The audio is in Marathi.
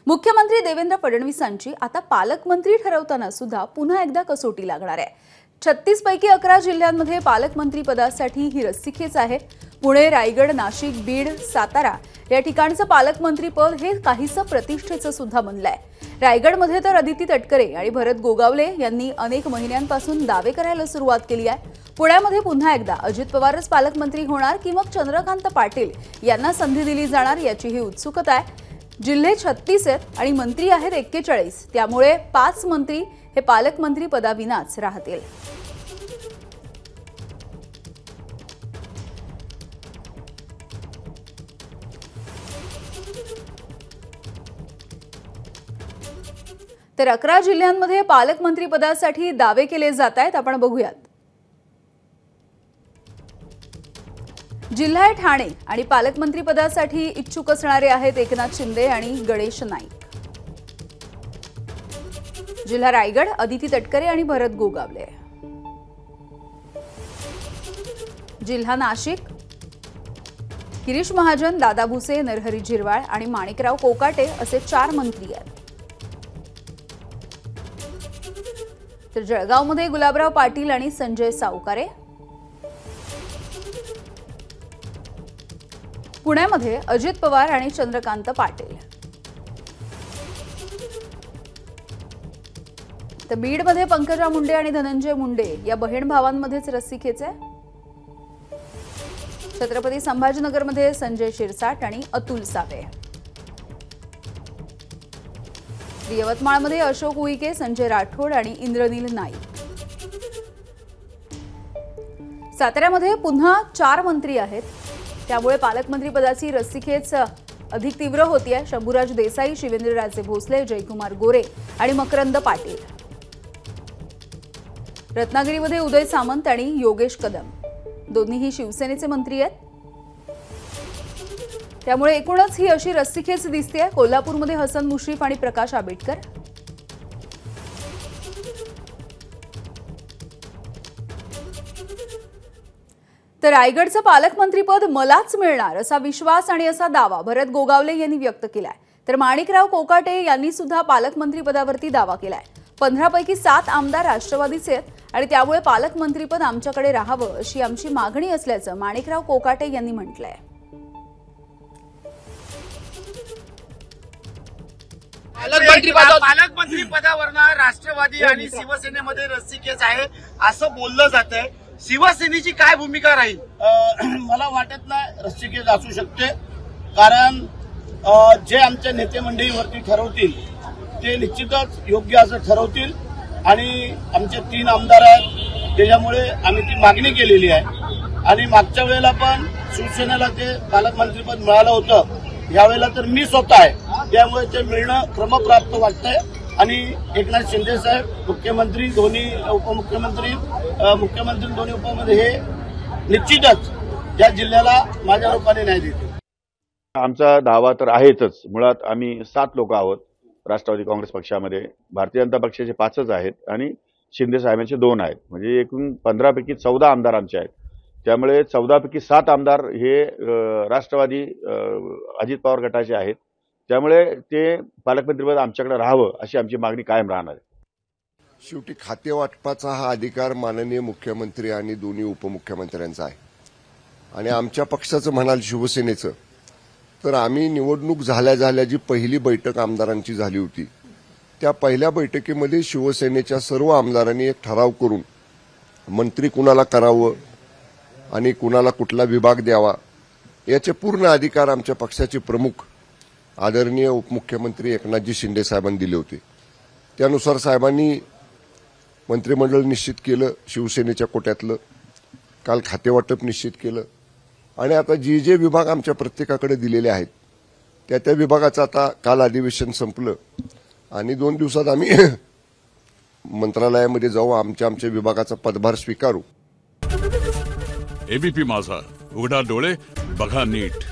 मुख्यमंत्री देवेंद्र फडणवीसांची आता पालकमंत्री ठरवताना सुद्धा पुन्हा एकदा कसोटी लागणार आहे। 36 पैकी 11 जिल्ह्यांमध्ये पालकमंत्री पदासाठी ही रस्सीखेच आहे। पुणे, रायगड, नाशिक, बीड, सातारा या ठिकाणचं पालकमंत्री पद हे काहीसं प्रतिष्ठेचं सुद्धा बनलंय। रायगडमध्ये तर अदिती तटकरे आणि भरत गोगावले यांनी अनेक महिन्यांपासून दावे करायला सुरुवात केली आहे। पुण्यामध्ये पुन्हा एकदा अजित पवारच पालकमंत्री होणार की मग चंद्रकांत पाटील यांना संधी दिली जाणार याची ही उत्सुकता आहे। जिल्हे 36 आहेत आणि मंत्री आहेत 41, त्यामुळे 5 मंत्री हे पालकमंत्री पदाविनाच राहतील। तर 11 जिल्ह्यांमध्ये पालकमंत्री पदासाठी दावे केले जात आहेत। आपण बघूयात। जिल्हा ठाणे आणि पालकमंत्री पदासाठी इच्छुक असणारे आहेत एकनाथ शिंदे आणि गणेश नाईक। जिल्हा रायगड अदिती तटकरे आणि भरत गोगावले। जिल्हा नाशिक गिरीश महाजन, दादा भुसे, नरहरी झिरवाळ आणि माणिकराव कोकाटे असे 4 मंत्री आहेत। तर जळगावमध्ये गुलाबराव पाटील आणि संजय सावकारे। पुण्यामध्ये अजित पवार आणि चंद्रकांत पाटील। तर बीडमध्ये पंकजा मुंडे आणि धनंजय मुंडे या बहीण भावांमध्येच रस्सीखेच आहे। छत्रपती संभाजीनगरमध्ये संजय शिरसाट आणि अतुल सावे। यवतमाळमध्ये अशोक उईके, संजय राठोड आणि इंद्रनील नाईक। साताऱ्यामध्ये पुन्हा 4 मंत्री आहेत, त्यामुळे पालकमंत्री पदाची रस्सीखेच अधिक तीव्र होतीये। शंभूराज देसाई, शिवेंद्रराजे भोसले, जयकुमार गोरे आणि मकरंद पाटील। रत्नागिरीमध्ये उदय सामंत आणि योगेश कदम, दोन्हीही शिवसेनेचे मंत्री आहेत, त्यामुळे एकूणच ही अशी रस्सीखेच दिसतेय। कोल्हापूरमध्ये हसन मुश्रीफ आणि प्रकाश आंबेडकर। तर रायगडचं पालकमंत्रीपद मलाच मिळणार असा विश्वास आणि असा दावा भरत गोगावले यांनी व्यक्त केलाय। तर माणिकराव कोकाटे यांनी सुद्धा पालकमंत्री पदावरती दावा केलाय। 15 पैकी 7 आमदार राष्ट्रवादीचे आहेत आणि त्यामुळे पालकमंत्रीपद आमच्याकडे राहावं अशी आमची मागणी असल्याचं माणिकराव कोकाटे यांनी म्हटलंय। पालकमंत्री पदावरनं राष्ट्रवादी आणि शिवसेनेमध्ये रस्सीखेच आहे असं बोललं जात आहे। शिवसेनेची काय भूमिका राहील? मला वाटत नाही रस्सीखेच असू शकते, कारण जे आमच्या नेते मंडळीवरती ठरवतील ते निश्चितच योग्य असं ठरवतील आणि आमचे 3 आमदार आहेत, त्याच्यामुळे आम्ही ती मागणी केलेली आहे। आणि मागच्या वेळेला पण शिवसेनेला ते पालकमंत्रीपद मिळालं होतं, यावेळेला तर मी स्वतः आहे, त्यामुळे ते मिळणं क्रमप्राप्त वाटतंय। आणि एकनाथ शिंदे साहेब मुख्यमंत्री, दोन्ही उपमुख्यमंत्री, मुख्यमंत्री दोन्ही उपमध्ये हे निश्चितच या जिल्ह्याला माझ्या रूपाने न्याय देतील। आमचा दावा तर आहेच। मुळात आम्ही 7 लोक आहोत राष्ट्रवादी काँग्रेस पक्षामध्ये। भारतीय जनता पक्षाचे 5च आहेत आणि शिंदे साहेबांचे 2 आहेत, म्हणजे एकूण 15 पैकी 14 आमदार आमचे आहेत। त्यामुळे 14 पैकी 7 आमदार हे राष्ट्रवादी अजित पवार गटाचे आहेत, त्यामुळे ते पालकमंत्रीपद आमच्याकडे राहावं अशी आमची मागणी कायम राहणार आहे। शेवटी खाते वाटपाचा हा अधिकार माननीय मुख्यमंत्री आणि दोन्ही उपमुख्यमंत्र्यांचा आहे। आणि आमच्या पक्षाचं म्हणाल शिवसेनेचं, तर आम्ही निवडणूक झाल्या जी पहिली बैठक आमदारांची झाली होती, त्या पहिल्या बैठकीमध्ये शिवसेनेच्या सर्व आमदारांनी एक ठराव करून मंत्री कुणाला करावं आणि कुणाला कुठला विभाग द्यावा याचे पूर्ण अधिकार आमच्या पक्षाचे प्रमुख आदरणीय उपमुख्यमंत्री एकनाथजी शिंदे साहेबांनी दिले होते। त्यानुसार साहेबांनी मंत्रिमंडळ निश्चित केलं, शिवसेनेच्या कोट्यातलं काल खातेवाटप निश्चित केलं आणि आता जे विभाग आमच्या प्रत्येकाकडे दिलेले आहेत त्या विभागाचं आता काल अधिवेशन संपलं आणि 2 दिवसात आम्ही मंत्रालयामध्ये जाऊ, आमच्या विभागाचा पदभार स्वीकारू। एबीपी माझा, उघडा डोळे बघा नीट।